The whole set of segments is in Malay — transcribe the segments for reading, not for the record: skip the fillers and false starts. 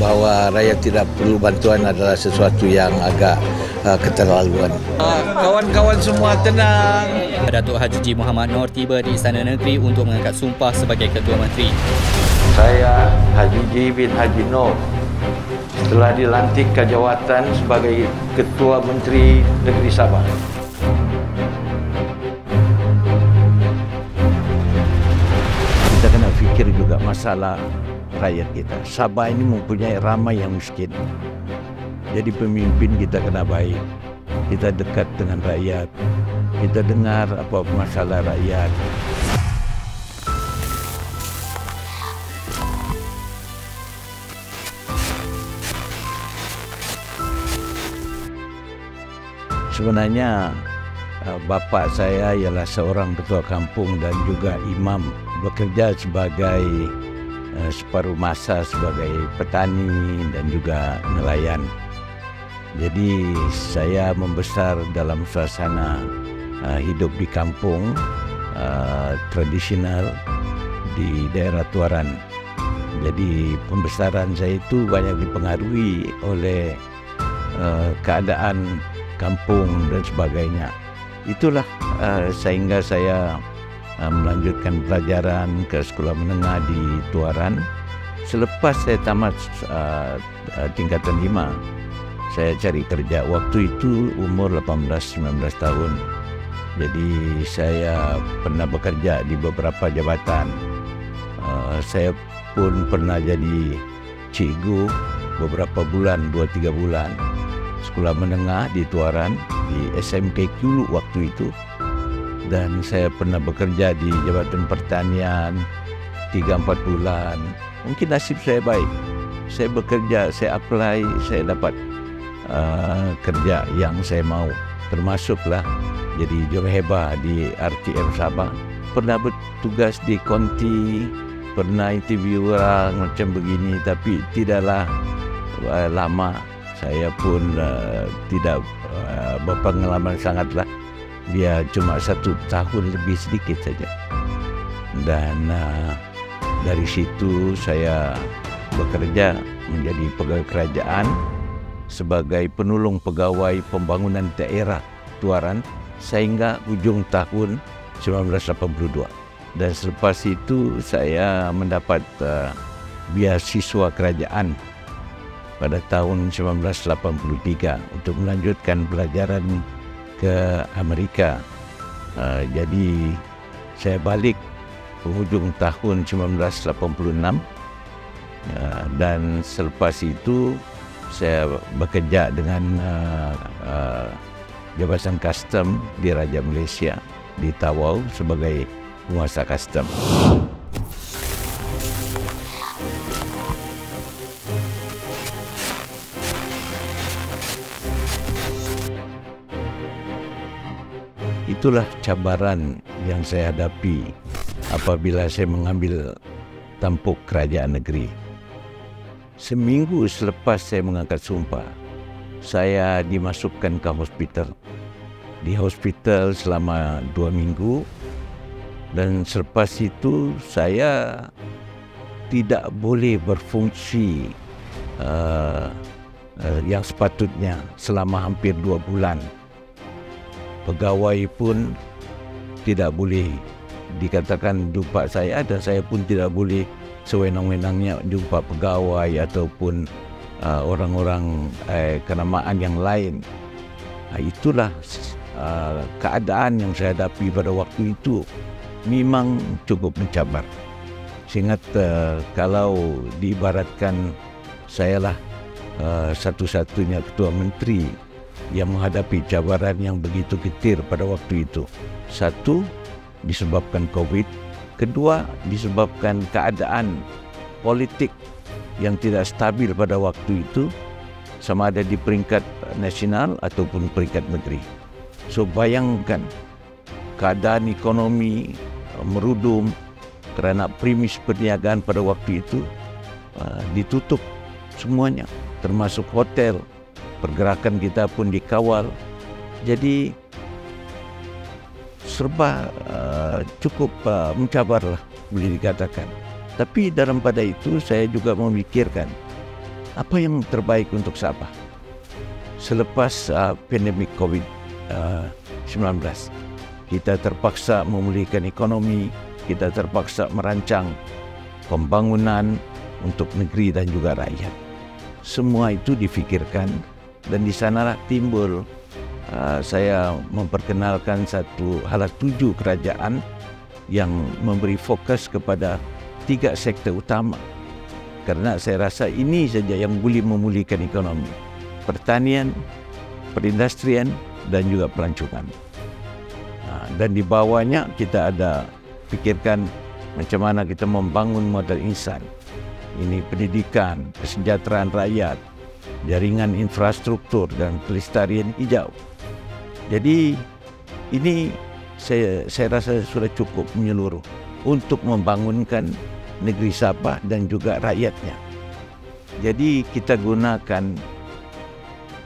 bahawa rakyat tidak perlu bantuan adalah sesuatu yang agak keterlaluan. Kawan-kawan semua tenang. Datuk Haji Muhammad Noor tiba di Istana Negeri untuk mengangkat sumpah sebagai Ketua Menteri. Saya Haji J bin Haji Noor telah dilantik ke jawatan sebagai Ketua Menteri Negeri Sabah. Kita kena fikir juga masalah rakyat kita. Sabah ini mempunyai ramai yang miskin. Jadi pemimpin kita kena baik. Kita dekat dengan rakyat. Kita dengar apa masalah rakyat. Sebenarnya bapa saya ialah seorang ketua kampung dan juga imam, bekerja sebagai separuh masa sebagai petani dan juga nelayan. Jadi saya membesar dalam suasana hidup di kampung tradisional di daerah Tuaran. Jadi pembesaran saya itu banyak dipengaruhi oleh keadaan kampung dan sebagainya. Itulah sehingga saya melanjutkan pelajaran ke sekolah menengah di Tuaran. Selepas saya tamat tingkatan 5, saya cari kerja. Waktu itu umur 18-19 tahun. Jadi saya pernah bekerja di beberapa jabatan. Saya pun pernah jadi cikgu beberapa bulan, 2-3 bulan. Sekolah menengah di Tuaran, di SMK Kulu waktu itu. Dan saya pernah bekerja di Jabatan Pertanian 3-4 bulan. Mungkin nasib saya baik. Saya bekerja, saya apply, saya dapat kerja yang saya mau. Termasuklah jadi jurheba di RTM Sabah. Pernah bertugas di konti, pernah interview orang macam begini, tapi tidaklah lama. Saya pun tidak berpengalaman sangatlah. Dia cuma 1 tahun lebih sedikit saja. Dan dari situ saya bekerja menjadi pegawai kerajaan sebagai penolong pegawai pembangunan daerah Tuaran sehingga ujung tahun 1982. Dan selepas itu saya mendapat beasiswa kerajaan pada tahun 1983 untuk melanjutkan pelajaran ke Amerika. Jadi saya balik penghujung tahun 1986 dan selepas itu saya bekerja dengan Jabatan Kastam di Raja Malaysia di Tawau sebagai penguasa kastam. Itulah cabaran yang saya hadapi apabila saya mengambil tampuk kerajaan negeri. Seminggu selepas saya mengangkat sumpah, saya dimasukkan ke hospital. Di hospital selama 2 minggu dan selepas itu saya tidak boleh berfungsi yang sepatutnya selama hampir 2 bulan. Pegawai pun tidak boleh dikatakan jumpa saya dan saya pun tidak boleh sewenang-wenangnya jumpa pegawai ataupun orang-orang kenamaan yang lain. Itulah keadaan yang saya hadapi pada waktu itu. Memang cukup mencabar. Seingat kalau diibaratkan sayalah satu-satunya ketua menteri yang menghadapi cabaran yang begitu getir pada waktu itu. 1, disebabkan COVID. 2, disebabkan keadaan politik yang tidak stabil pada waktu itu, sama ada di peringkat nasional ataupun peringkat negeri. So bayangkan keadaan ekonomi merudum kerana premis perniagaan pada waktu itu ditutup semuanya, termasuk hotel. Pergerakan kita pun dikawal. Jadi serba cukup mencabarlah boleh dikatakan. Tapi dalam pada itu saya juga memikirkan apa yang terbaik untuk Sabah. Selepas pandemik COVID-19, kita terpaksa memulihkan ekonomi, kita terpaksa merancang pembangunan untuk negeri dan juga rakyat. Semua itu difikirkan dan di sanalah timbul saya memperkenalkan satu hala 7 kerajaan yang memberi fokus kepada 3 sektor utama. Karena saya rasa ini saja yang boleh memulihkan ekonomi. Pertanian, perindustrian dan juga pelancongan. Dan di bawahnya kita ada pikirkan macam mana kita membangun modal insan. Ini pendidikan, kesejahteraan rakyat, jaringan infrastruktur dan pelestarian hijau. Jadi ini saya rasa sudah cukup menyeluruh untuk membangunkan negeri Sabah dan juga rakyatnya. Jadi kita gunakan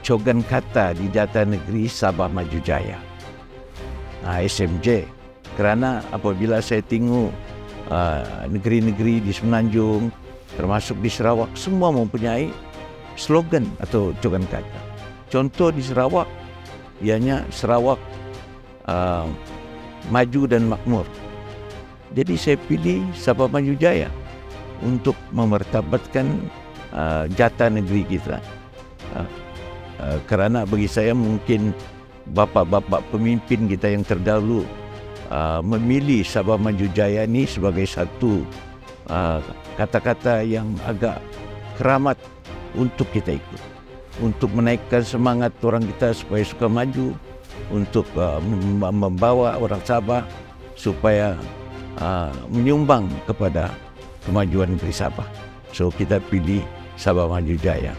cogan kata di Jata Negeri Sabah Maju Jaya, SMJ. Kerana apabila saya tengok negeri-negeri di Semenanjung, termasuk di Sarawak, semua mempunyai slogan atau cogan kata. Contoh di Sarawak, ianya Sarawak maju dan makmur. Jadi saya pilih Sabah Maju Jaya untuk memartabatkan jata negeri kita. Kerana bagi saya mungkin bapa-bapa pemimpin kita yang terdahulu memilih Sabah Maju Jaya ini sebagai satu kata-kata yang agak keramat untuk kita ikut, untuk menaikkan semangat orang kita supaya suka maju, untuk membawa orang Sabah supaya menyumbang kepada kemajuan negeri Sabah. So kita pilih Sabah Maju Jaya.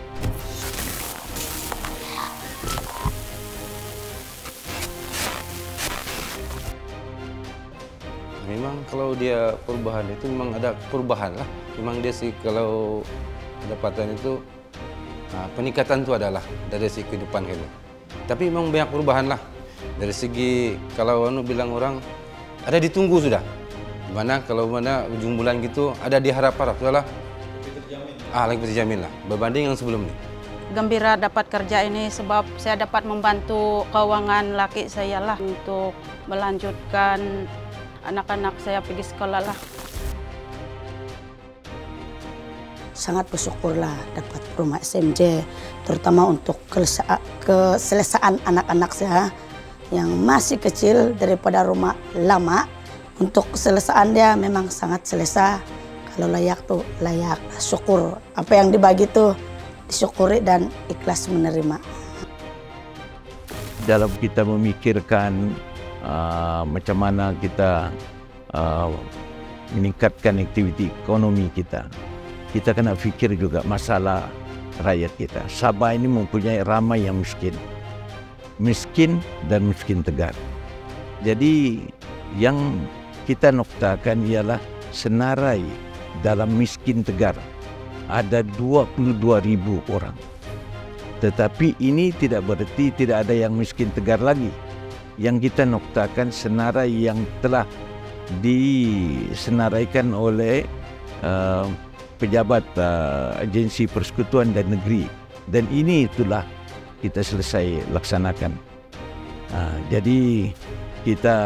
Memang kalau dia perubahan itu memang ada perubahan lah. Memang dia sih kalau pendapatan itu peningkatan itu adalah dari segi kehidupan kami. Tapi memang banyak perubahan lah. Dari segi kalau bilang orang ada ditunggu sudah. Mana kalau mana ujung bulan gitu ada diharap-harap sudah lah. Lagi terjamin lah berbanding yang sebelum ini. Gembira dapat kerja ini sebab saya dapat membantu keuangan laki saya lah untuk melanjutkan anak-anak saya pergi sekolah lah. Sangat bersyukurlah dapat rumah SMJ, terutama untuk keselesaan anak-anak saya yang masih kecil daripada rumah lama. Untuk keselesaan dia memang sangat selesa. Kalau layak tuh layak, syukur. Apa yang dibagi tuh disyukuri dan ikhlas menerima. Dalam kita memikirkan macam mana kita meningkatkan aktiviti ekonomi kita kena fikir juga masalah rakyat kita. Sabah ini mempunyai ramai yang miskin dan miskin tegar. Jadi yang kita noktakan ialah senarai dalam miskin tegar ada 22,000 orang. Tetapi ini tidak berarti tidak ada yang miskin tegar lagi. Yang kita noktakan senarai yang telah disenaraikan oleh pejabat agensi persekutuan dan negeri, dan ini itulah kita selesai laksanakan. Jadi kita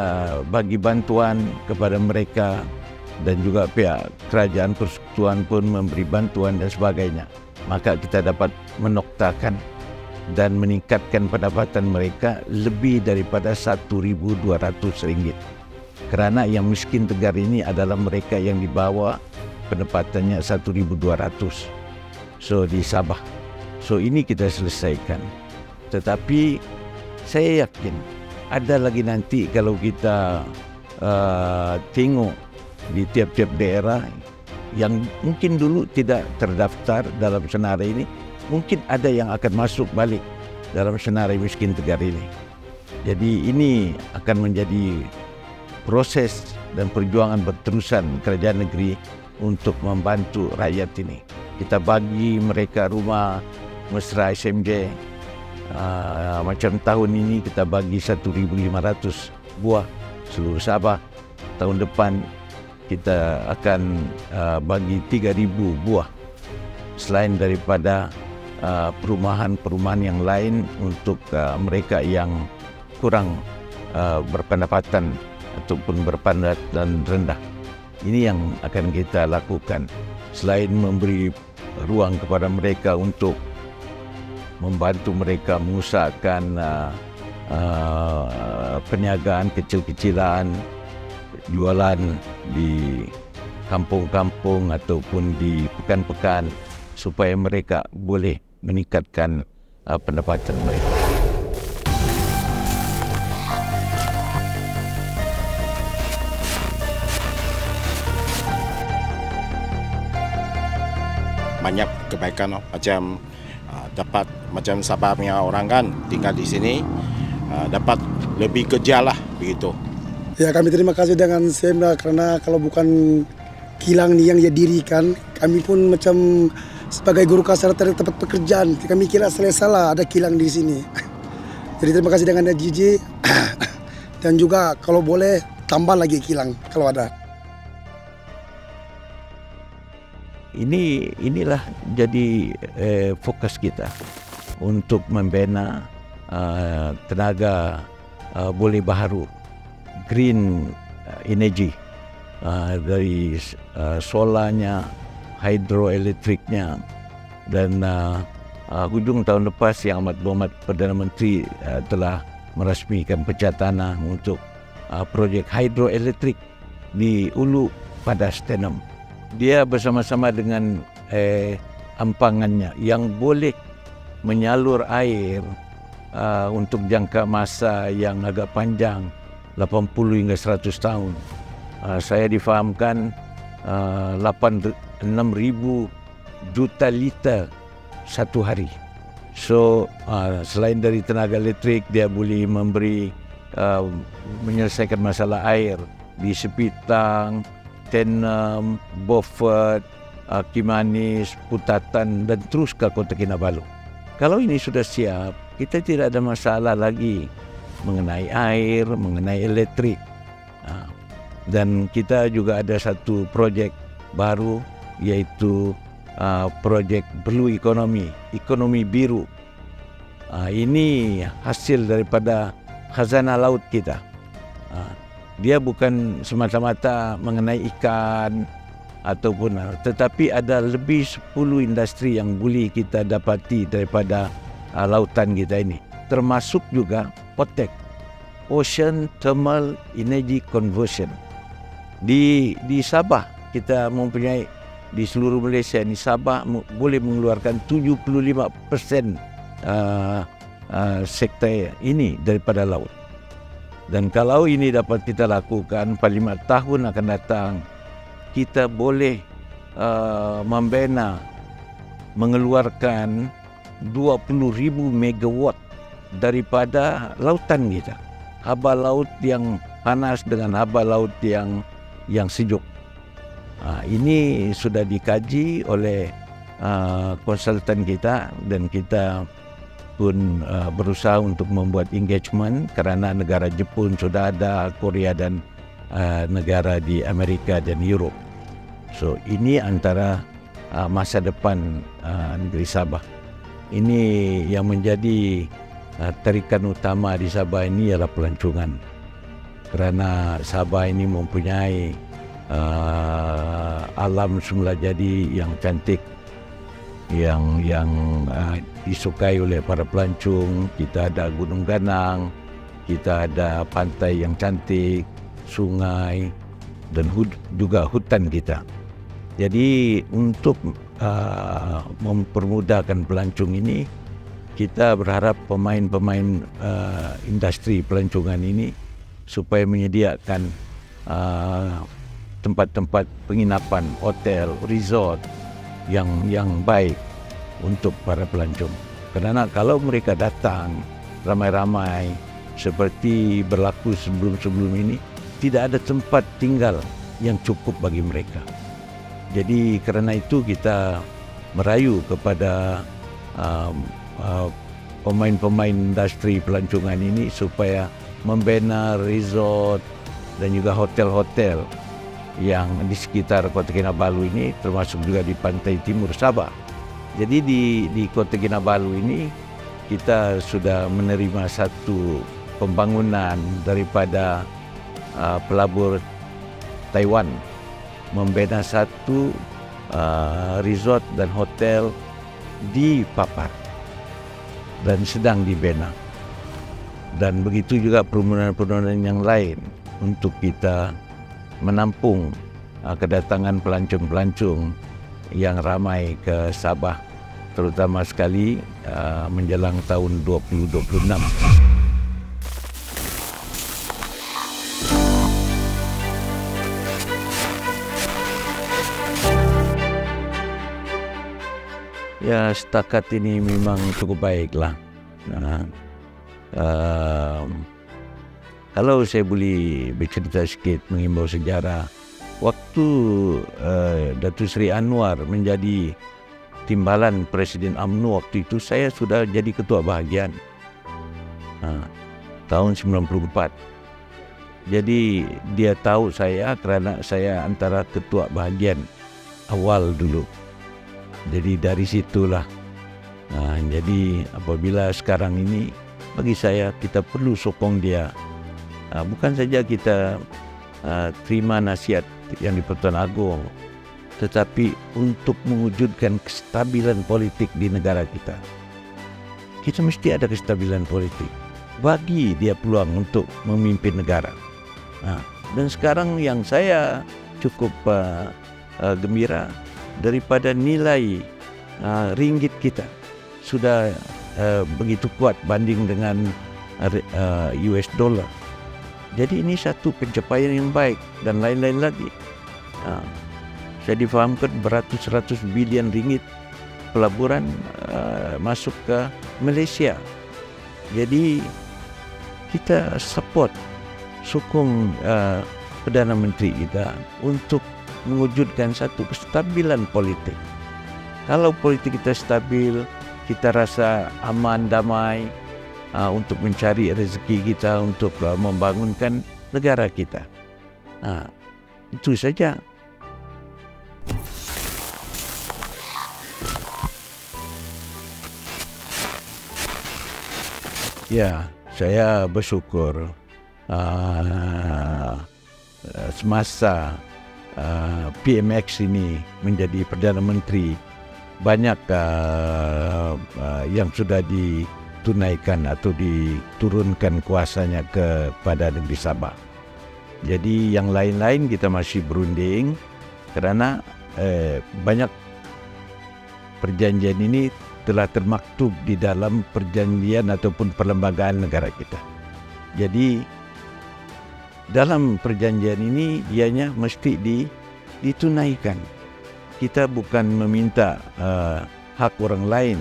bagi bantuan kepada mereka dan juga pihak kerajaan persekutuan pun memberi bantuan dan sebagainya. Maka kita dapat menoktakan dan meningkatkan pendapatan mereka lebih daripada RM1,200. Kerana yang miskin tegar ini adalah mereka yang di bawah pendapatannya RM1,200. So di Sabah. So ini kita selesaikan. Tetapi saya yakin ada lagi nanti kalau kita tengok di tiap-tiap daerah yang mungkin dulu tidak terdaftar dalam senarai ini, mungkin ada yang akan masuk balik dalam senarai miskin tegar ini. Jadi ini akan menjadi proses dan perjuangan berterusan kerajaan negeri untuk membantu rakyat ini. Kita bagi mereka rumah mesra SMJ. Macam tahun ini kita bagi 1,500 buah seluruh Sabah. Tahun depan kita akan bagi 3,000 buah. Selain daripada perumahan-perumahan yang lain untuk mereka yang kurang berpendapatan ataupun berpendapatan rendah. Ini yang akan kita lakukan. Selain memberi ruang kepada mereka untuk membantu mereka mengusahakan perniagaan kecil-kecilan, jualan di kampung-kampung ataupun di pekan-pekan supaya mereka boleh meningkatkan pendapatan mereka. Banyak kebaikan macam dapat macam Sabah punya orang kan tinggal di sini dapat lebih kerja lah begitu. Ya, kami terima kasih dengan Semda karena kalau bukan kilang ni yang dia dirikan, kami pun macam sebagai guru kasar tempat pekerjaan, kami kira selesai lah ada kilang di sini. Jadi terima kasih dengan Gigi dan juga kalau boleh tambah lagi kilang kalau ada. Inilah jadi fokus kita untuk membina tenaga boleh baharu, green energy, dari solarnya, hidroelektriknya, dan hujung tahun lepas Yang Amat Berhormat Perdana Menteri telah merasmikan pecah tanah untuk projek hidroelektrik di Ulu Padas Tenom. Dia bersama-sama dengan ampangannya yang boleh menyalur air untuk jangka masa yang agak panjang, 80 hingga 100 tahun. Saya difahamkan 6.000 juta liter satu hari. So selain dari tenaga elektrik, dia boleh memberi menyelesaikan masalah air di Sepitang, Tenom, Beaufort, Kimanis, Putatan dan terus ke Kota Kinabalu. Kalau ini sudah siap, kita tidak ada masalah lagi mengenai air, mengenai elektrik. Dan kita juga ada satu projek baru, yaitu projek Blue Economy, ekonomi biru. Ini hasil daripada khazanah laut kita. Dia bukan semata-mata mengenai ikan ataupun, tetapi ada lebih 10 industri yang boleh kita dapati daripada lautan kita ini, termasuk juga OTEC, Ocean Thermal Energy Conversion. Di Sabah kita mempunyai, di seluruh Malaysia ni Sabah boleh mengeluarkan 75% sektor ini daripada laut. Dan kalau ini dapat kita lakukan, 5 tahun akan datang, kita boleh membina, mengeluarkan 20,000 megawatt daripada lautan kita. Haba laut yang panas dengan haba laut yang sejuk. Ini sudah dikaji oleh konsultan kita dan kita pun berusaha untuk membuat engagement kerana negara Jepun sudah ada, Korea dan negara di Amerika dan Europe. So ini antara masa depan negeri Sabah. Ini yang menjadi tarikan utama di Sabah ini ialah pelancongan. Kerana Sabah ini mempunyai alam semula jadi yang cantik, yang disukai oleh para pelancong. Kita ada Gunung Ganang, kita ada pantai yang cantik, sungai dan juga hutan kita. Jadi untuk mempermudahkan pelancong ini, kita berharap pemain-pemain industri pelancongan ini supaya menyediakan tempat-tempat penginapan, hotel, resort yang baik untuk para pelancong. Kerana kalau mereka datang ramai-ramai seperti berlaku sebelum-sebelum ini, tidak ada tempat tinggal yang cukup bagi mereka. Jadi kerana itu kita merayu kepada pemain-pemain industri pelancongan ini supaya membina resort dan juga hotel-hotel yang di sekitar Kota Kinabalu ini, termasuk juga di pantai timur Sabah, Jadi di Kota Kinabalu ini kita sudah menerima satu pembangunan daripada pelabur Taiwan membina satu resort dan hotel di Papar dan sedang dibina. Dan begitu juga permohonan-permohonan yang lain untuk kita menampung kedatangan pelancong-pelancong yang ramai ke Sabah, terutama sekali menjelang tahun 2026. Ya, setakat ini memang cukup baiklah. Kalau saya boleh bercerita sedikit mengimbau sejarah, waktu Datuk Seri Anwar menjadi timbalan Presiden UMNO waktu itu, saya sudah jadi ketua bahagian tahun 94. Jadi dia tahu saya kerana saya antara ketua bahagian awal dulu. Jadi dari situlah. Jadi apabila sekarang ini, bagi saya kita perlu sokong dia. Bukan saja kita terima nasihat yang di Pertuan Agong, tetapi untuk mewujudkan kestabilan politik di negara kita. Kita mesti ada kestabilan politik. Bagi dia peluang untuk memimpin negara. Dan sekarang yang saya cukup gembira, daripada nilai ringgit kita sudah begitu kuat banding dengan US dollar. Jadi ini satu pencapaian yang baik dan lain-lain lagi. Saya difahamkan beratus-ratus bilion ringgit pelaburan masuk ke Malaysia. Jadi kita support, sokong Perdana Menteri kita untuk mewujudkan satu kestabilan politik. Kalau politik kita stabil, kita rasa aman, damai untuk mencari rezeki kita, untuk membangunkan negara kita. Itu saja. Ya, saya bersyukur semasa PMX ini menjadi Perdana Menteri, banyak yang sudah ditunaikan atau diturunkan kuasanya kepada negeri Sabah. Jadi yang lain-lain kita masih berunding kerana banyak perjanjian ini telah termaktub di dalam perjanjian ataupun perlembagaan negara kita. Jadi dalam perjanjian ini ianya mesti ditunaikan. Kita bukan meminta hak orang lain,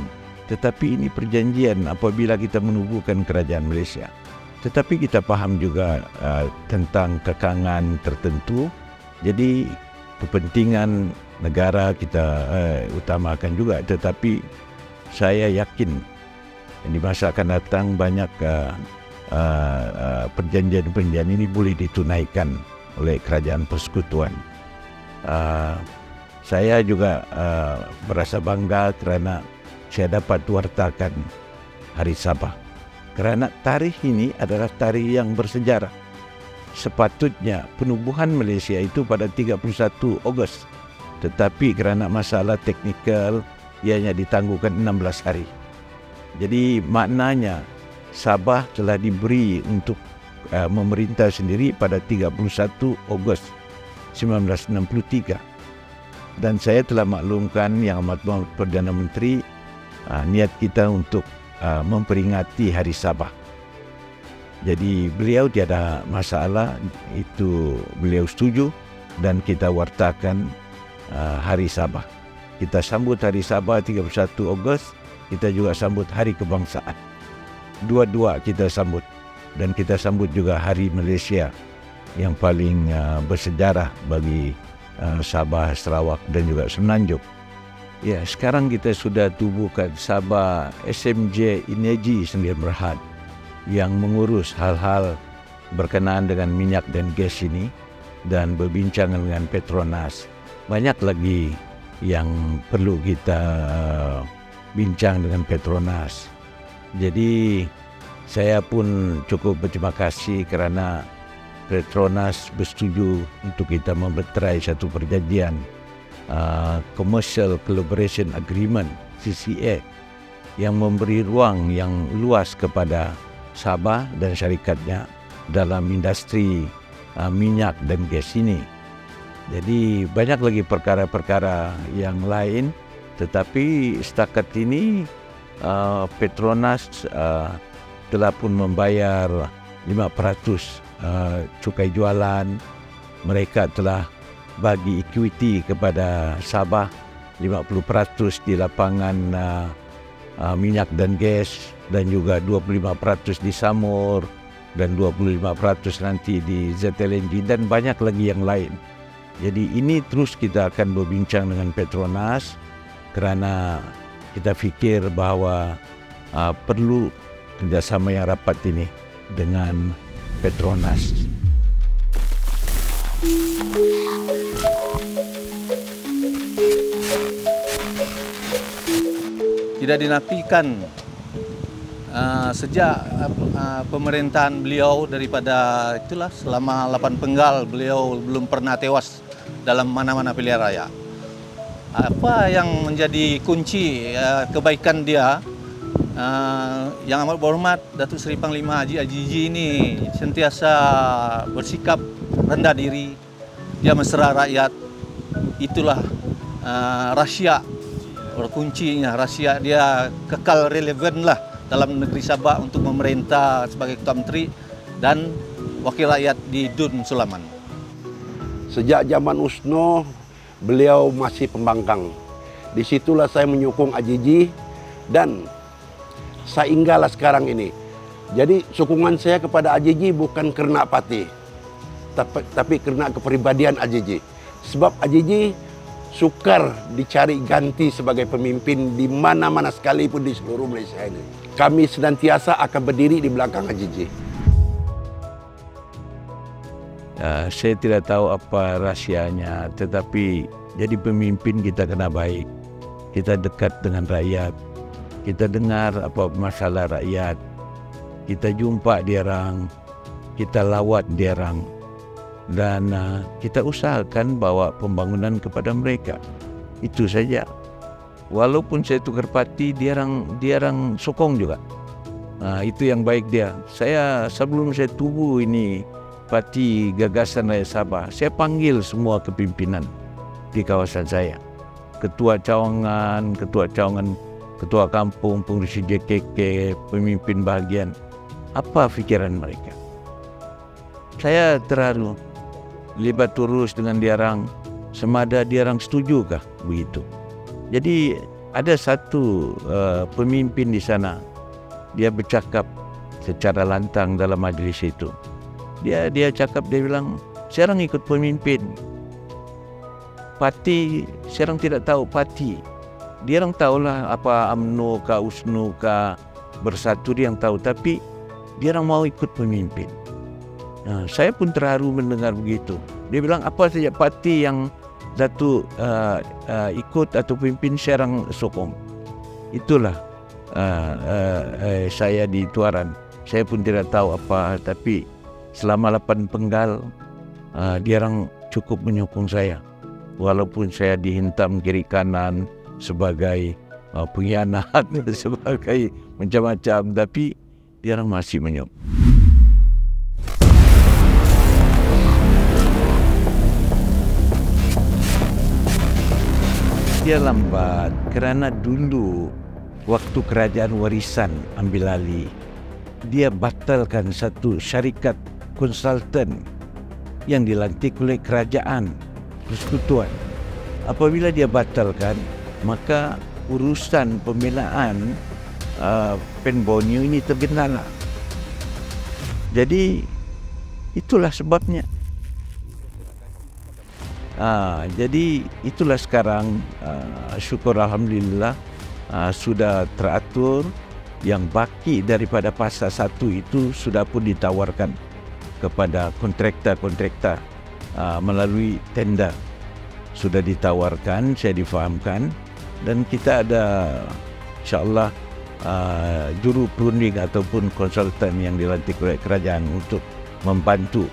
tetapi ini perjanjian apabila kita menubuhkan kerajaan Malaysia. Tetapi kita faham juga tentang kekangan tertentu. Jadi kepentingan negara kita utamakan juga. Tetapi saya yakin di masa akan datang banyak perjanjian-perjanjian ini boleh ditunaikan oleh kerajaan persekutuan. Saya juga merasa bangga kerana saya dapat wartakan Hari Sabah. Kerana tarikh ini adalah tarikh yang bersejarah. Sepatutnya penubuhan Malaysia itu pada 31 Ogos. Tetapi kerana masalah teknikal, ianya ditangguhkan 16 hari. Jadi maknanya Sabah telah diberi untuk memerintah sendiri pada 31 Ogos 1963. Dan saya telah maklumkan Yang Amat Berhormat Perdana Menteri niat kita untuk memperingati Hari Sabah. Jadi beliau tiada masalah, itu beliau setuju dan kita wartakan Hari Sabah. Kita sambut Hari Sabah 31 Ogos, kita juga sambut Hari Kebangsaan. Dua-dua kita sambut. Dan kita sambut juga Hari Malaysia yang paling bersejarah bagi Sabah, Sarawak dan juga Semenanjung. Ya, sekarang kita sudah tubuhkan Sabah SMJ Energy Sdn Bhd yang mengurus hal-hal berkenaan dengan minyak dan gas ini dan berbincang dengan Petronas. Banyak lagi yang perlu kita bincang dengan Petronas. Jadi saya pun cukup berterima kasih kerana Petronas bersetuju untuk kita memeterai satu perjanjian Commercial Collaboration Agreement CCA yang memberi ruang yang luas kepada Sabah dan syarikatnya dalam industri minyak dan gas ini. Jadi banyak lagi perkara-perkara yang lain, tetapi setakat ini Petronas telah pun membayar 5% cukai jualan. Mereka telah bagi equity kepada Sabah 50% di lapangan minyak dan gas, dan juga 25% di Samur dan 25% nanti di ZLNG dan banyak lagi yang lain. Jadi ini terus kita akan berbincang dengan Petronas kerana kita fikir bahawa perlu kerjasama yang rapat ini dengan Petronas. Tidak dinafikan sejak pemerintahan beliau daripada itulah selama 8 penggal beliau belum pernah tewas dalam mana-mana pilihan raya. Apa yang menjadi kunci kebaikan dia, yang amat berhormat Datuk Seri Panglima Haji Ajiji ini sentiasa bersikap rendah diri, dia mesra rakyat. Itulah rahsia kuncinya, rahsia dia kekal relevan lah dalam negeri Sabah untuk memerintah sebagai Ketua Menteri dan Wakil Rakyat di Dun Sulaman. Sejak zaman USNO, beliau masih pembangkang. Disitulah saya menyokong Ajiji dan sehinggalah sekarang ini. Jadi sokongan saya kepada Ajiji bukan kerana parti, tapi kerana kepribadian Ajiji. Sebab Ajiji sukar dicari ganti sebagai pemimpin di mana-mana sekalipun di seluruh Malaysia ini. Kami senantiasa akan berdiri di belakang Ajiji. Saya tidak tahu apa rahsianya, tetapi jadi pemimpin kita kena baik. Kita dekat dengan rakyat, kita dengar apa masalah rakyat, kita jumpa diorang, kita lawat diorang, dan kita usahakan bawa pembangunan kepada mereka. Itu saja. Walaupun saya tukar parti, diorang sokong juga. Itu yang baik dia. Saya sebelum saya tubuh ini Parti Gagasan Rakyat Sabah, saya panggil semua kepimpinan di kawasan saya. Ketua cawangan, ketua kampung, pengurusi JKK, pemimpin bahagian. Apa fikiran mereka? Saya terharu libat terus dengan diorang, semada diorang setujukah begitu. Jadi ada satu pemimpin di sana, dia bercakap secara lantang dalam majlis itu. Dia cakap, dia bilang, "Serang ikut pemimpin. Parti, serang tidak tahu parti. Dia orang tahulah apa UMNO kah, USNO kah, Bersatu dia yang tahu, tapi dia orang mau ikut pemimpin." Saya pun terharu mendengar begitu. Dia bilang apa saja parti yang Datuk ikut atau pimpin serang sokong. Itulah saya di Tuaran. Saya pun tidak tahu apa, tapi selama 8 penggal dia orang cukup menyokong saya. Walaupun saya dihintam kiri kanan sebagai pengkhianat, sebagai macam-macam, tapi dia orang masih menyokong. Dia lambat kerana dulu waktu kerajaan warisan ambil alih, dia batalkan satu syarikat konsultan yang dilantik oleh kerajaan persekutuan. Apabila dia batalkan, maka urusan pembelaan Pen Borneo ini tergendala. Jadi itulah sebabnya. Jadi itulah sekarang syukur alhamdulillah sudah teratur, yang baki daripada fasa 1 itu sudah pun ditawarkan kepada kontraktor melalui tender. sudah ditawarkan, saya difahamkan, dan kita ada insyaAllah juru perunding ataupun konsultan yang dilantik oleh kerajaan untuk membantu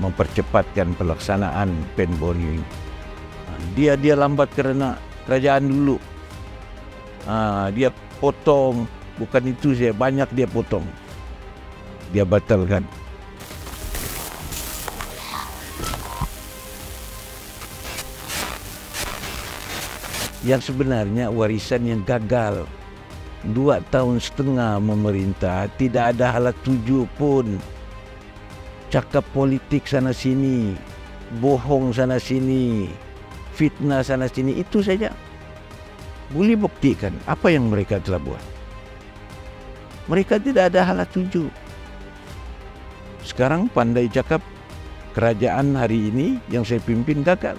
mempercepatkan pelaksanaan Pen Borneo. Dia lambat kerana kerajaan dulu. Dia potong, bukan itu saya, banyak dia potong. Dia batalkan. Yang sebenarnya warisan yang gagal. 2,5 tahun memerintah, tidak ada halat tuju pun. Cakap politik sana sini, bohong sana sini, fitnah sana sini, itu saja. Boleh buktikan apa yang mereka telah buat. Mereka tidak ada halat tuju. Sekarang pandai cakap kerajaan hari ini yang saya pimpin gagal.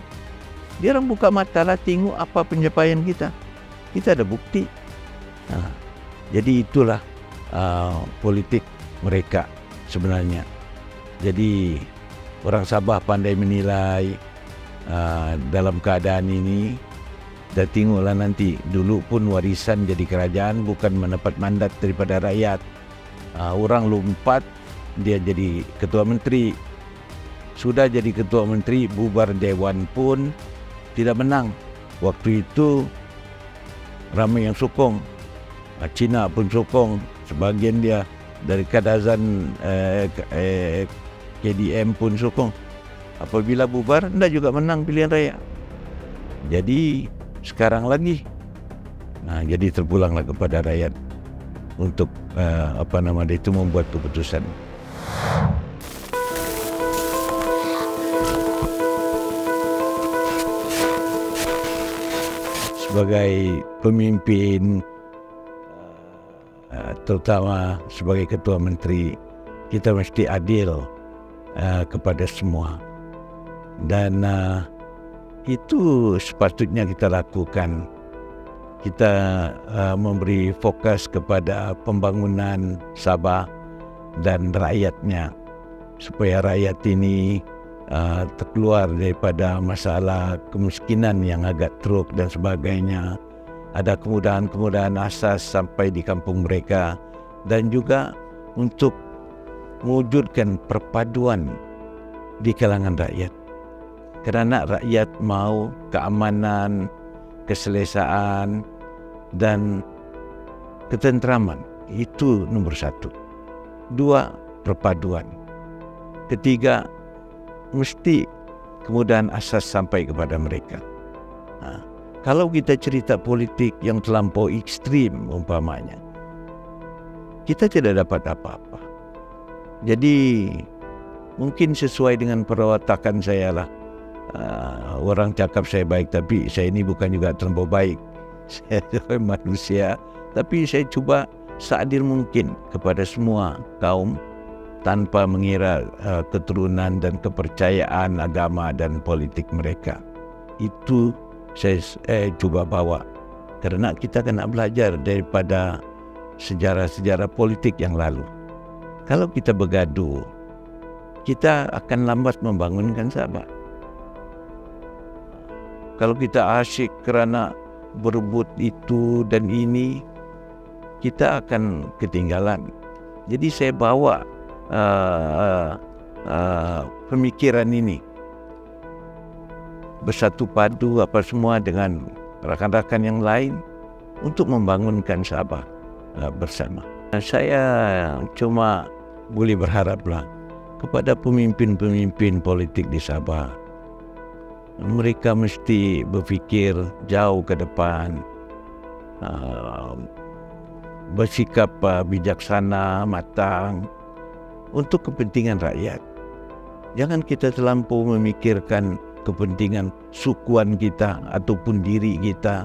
Dia orang buka mata lah, tengok apa pencapaian kita. Kita ada bukti. Jadi itulah politik mereka sebenarnya. Jadi orang Sabah pandai menilai dalam keadaan ini. Dan tengoklah nanti, dulu pun warisan jadi kerajaan bukan mendapat mandat daripada rakyat. Orang lompat, dia jadi ketua menteri. Sudah jadi ketua menteri, bubar dewan pun tidak menang. Waktu itu ramai yang sokong. Cina pun sokong, sebagian dia dari Kadazan KDM pun sokong. Apabila bubar, anda juga menang pilihan raya. Jadi sekarang lagi, jadi terpulanglah kepada rakyat untuk itu membuat keputusan. Sebagai pemimpin, terutama sebagai ketua menteri, kita mesti adil kepada semua, dan itu sepatutnya kita lakukan. Kita memberi fokus kepada pembangunan Sabah dan rakyatnya, supaya rakyat ini terkeluar daripada masalah kemiskinan yang agak teruk dan sebagainya. Ada kemudahan-kemudahan asas sampai di kampung mereka, dan juga untuk mewujudkan perpaduan di kalangan rakyat. Kerana rakyat mau keamanan, keselesaan dan ketenteraman. Itu nombor 1. 2, perpaduan. 3, mesti kemudahan asas sampai kepada mereka. Kalau kita cerita politik yang terlampau ekstrim umpamanya, kita tidak dapat apa-apa. Jadi mungkin sesuai dengan perwatakan saya lah. Orang cakap saya baik, tapi saya ini bukan juga terlampau baik. Saya manusia, tapi saya cuba seadil mungkin kepada semua kaum, tanpa mengira keturunan dan kepercayaan agama dan politik mereka. Itu saya cuba bawa, kerana kita kena belajar daripada sejarah-sejarah politik yang lalu. Kalau kita bergaduh, kita akan lambat membangunkan Sabah. Kalau kita asyik kerana berebut itu dan ini, kita akan ketinggalan. Jadi saya bawa pemikiran ini, bersatu padu apa semua dengan rakan-rakan yang lain untuk membangunkan Sabah bersama. Saya cuma boleh berharaplah kepada pemimpin-pemimpin politik di Sabah. Mereka mesti berfikir jauh ke depan, bersikap bijaksana, matang untuk kepentingan rakyat. Jangan kita terlampau memikirkan kepentingan sukuan kita ataupun diri kita,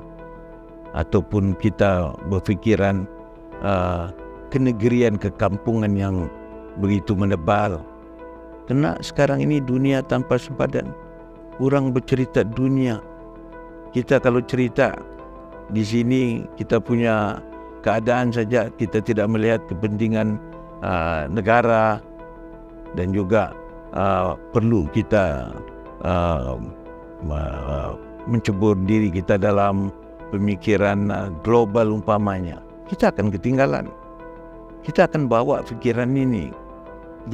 ataupun kita berfikiran kenegerian, kekampungan yang begitu menebal. Karena sekarang ini dunia tanpa sempadan. Kurang bercerita dunia. Kita kalau cerita di sini, kita punya keadaan saja, kita tidak melihat kepentingan negara, dan juga perlu kita mencebur diri kita dalam pemikiran global umpamanya, kita akan ketinggalan. Kita akan bawa pikiran ini.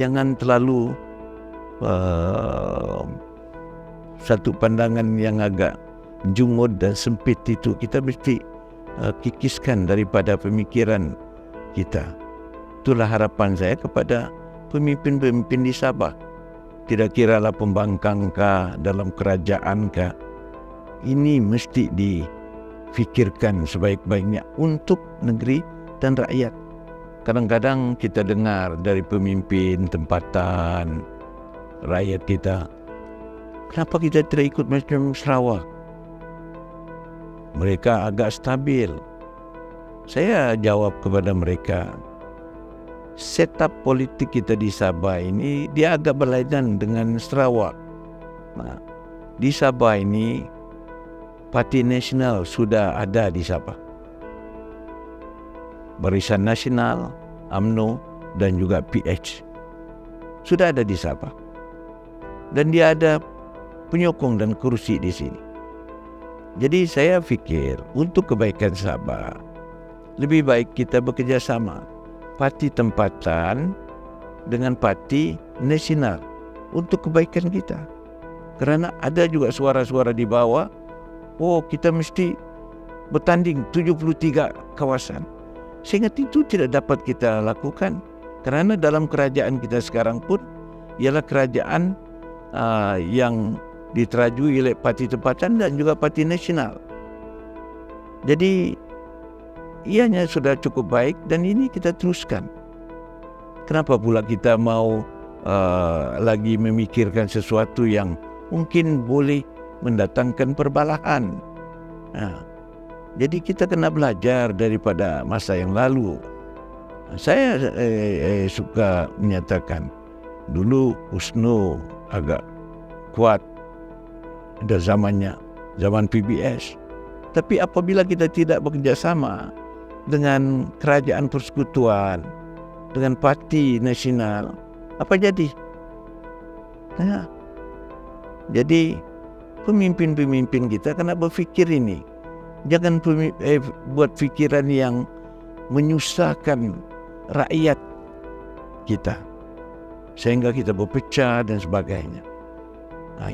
Jangan terlalu satu pandangan yang agak jumud dan sempit itu. Kita mesti kikiskan daripada pemikiran kita. Itulah harapan saya kepada pemimpin-pemimpin di Sabah. Tidak kiralah pembangkang kah, dalam kerajaan kah. Ini mesti difikirkan sebaik-baiknya untuk negeri dan rakyat. Kadang-kadang kita dengar dari pemimpin tempatan rakyat kita, kenapa kita tidak ikut macam Sarawak? Mereka agak stabil. Saya jawab kepada mereka, setup politik kita di Sabah ini dia agak berlainan dengan Sarawak. Nah, di Sabah ini Parti Nasional sudah ada di Sabah. Barisan Nasional, UMNO dan juga PH sudah ada di Sabah. Dan dia ada penyokong dan kursi di sini. Jadi saya fikir untuk kebaikan Sabah lebih baik kita bekerja sama parti tempatan dengan parti nasional untuk kebaikan kita. Kerana ada juga suara-suara di bawah, oh kita mesti bertanding 73 kawasan. Saya ingat itu tidak dapat kita lakukan. Kerana dalam kerajaan kita sekarang pun ialah kerajaan yang diterajui oleh parti tempatan dan juga parti nasional. Jadi ianya sudah cukup baik dan ini kita teruskan. Kenapa pula kita mau lagi memikirkan sesuatu yang mungkin boleh mendatangkan perbalahan? Jadi kita kena belajar daripada masa yang lalu. Saya suka menyatakan dulu USNO agak kuat, ada zamannya, zaman PBS. Tapi apabila kita tidak bekerja sama dengan kerajaan persekutuan, dengan parti nasional, apa jadi? Jadi pemimpin-pemimpin kita kena berfikir ini. Jangan buat fikiran yang menyusahkan rakyat kita sehingga kita berpecah dan sebagainya.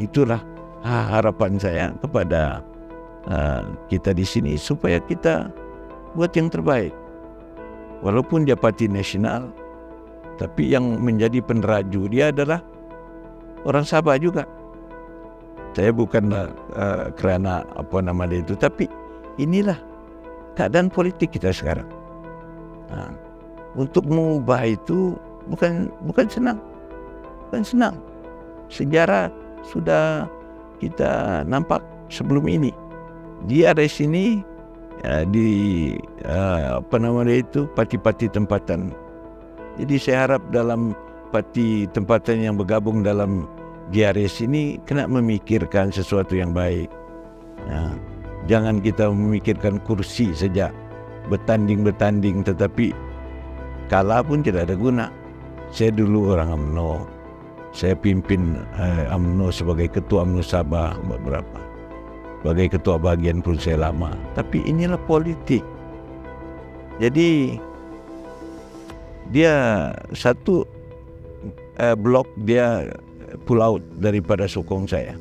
Itulah harapan saya kepada kita di sini supaya kita buat yang terbaik. Walaupun dia parti nasional, tapi yang menjadi peneraju dia adalah orang Sabah juga. Saya bukanlah kerana apa nama dia itu, tapi inilah keadaan politik kita sekarang. Untuk mengubah itu bukan senang. Bukan senang. Sejarah sudah kita nampak sebelum ini. Di RS ini di apa nama dia itu parti-parti tempatan. Jadi saya harap dalam parti tempatan yang bergabung dalam GRS ini kena memikirkan sesuatu yang baik. Jangan kita memikirkan kursi saja, bertanding tetapi kalah pun tidak ada guna. Saya dulu orang UMNO. Saya pimpin UMNO sebagai ketua UMNO Sabah beberapa. Sebagai ketua bagian pun saya lama. Tapi inilah politik. Jadi dia satu blok dia pull out daripada sokong saya.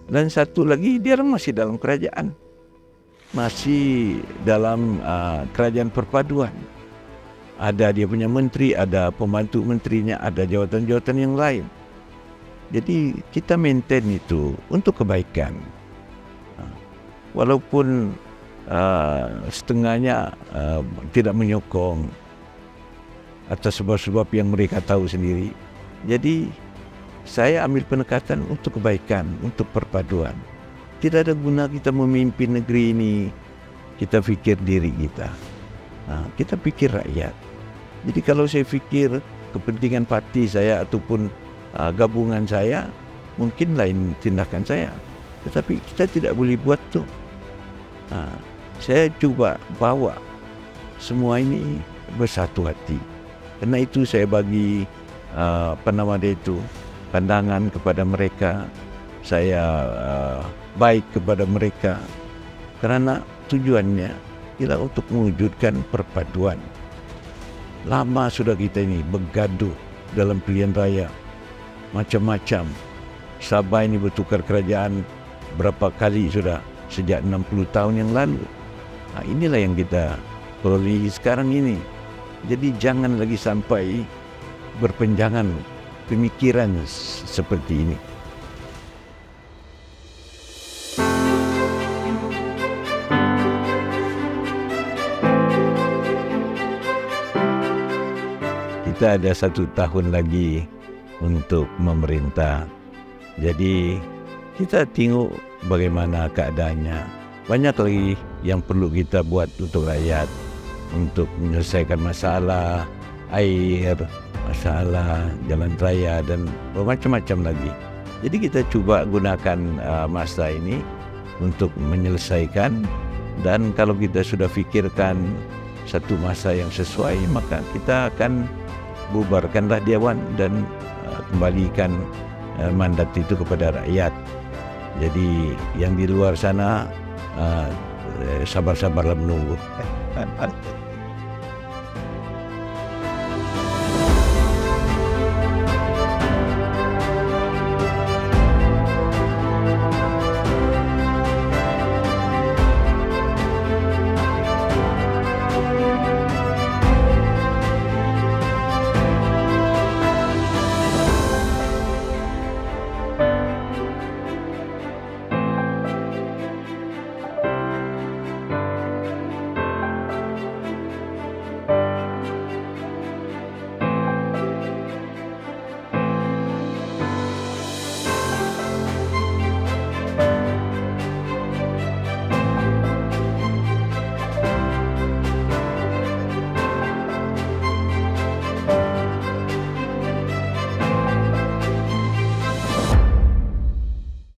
Dan satu lagi dia masih dalam kerajaan. Masih dalam kerajaan perpaduan. Ada dia punya menteri, ada pembantu menterinya, ada jawatan-jawatan yang lain. Jadi kita maintain itu untuk kebaikan. Walaupun setengahnya tidak menyokong atas sebab-sebab yang mereka tahu sendiri. Jadi saya ambil pendekatan untuk kebaikan, untuk perpaduan. Tidak ada guna kita memimpin negeri ini, kita fikir diri kita. Kita fikir rakyat. Jadi kalau saya fikir kepentingan parti saya ataupun gabungan saya, mungkin lain tindakan saya. Tetapi kita tidak boleh buat tu. Saya cuba bawa semua ini bersatu hati. Karena itu saya bagi apa nama dia itu, pandangan kepada mereka saya baik kepada mereka, karena tujuannya ialah untuk mewujudkan perpaduan. Lama sudah kita ini bergaduh dalam pilihan raya, macam-macam. Sabah ini bertukar kerajaan berapa kali sudah, sejak 60 tahun yang lalu. Nah, inilah yang kita perolehi sekarang ini. Jadi jangan lagi sampai berpenjangan pemikiran seperti ini. Kita ada 1 tahun lagi untuk memerintah. Jadi kita tengok bagaimana keadaannya. Banyak lagi yang perlu kita buat untuk rakyat, untuk menyelesaikan masalah air, masalah jalan raya dan bermacam-macam lagi. Jadi kita cuba gunakan masa ini untuk menyelesaikan, dan kalau kita sudah fikirkan satu masa yang sesuai, maka kita akan bubarkanlah Dewan dan kembalikan mandat itu kepada rakyat. Jadi yang di luar sana sabar-sabarlah menunggu.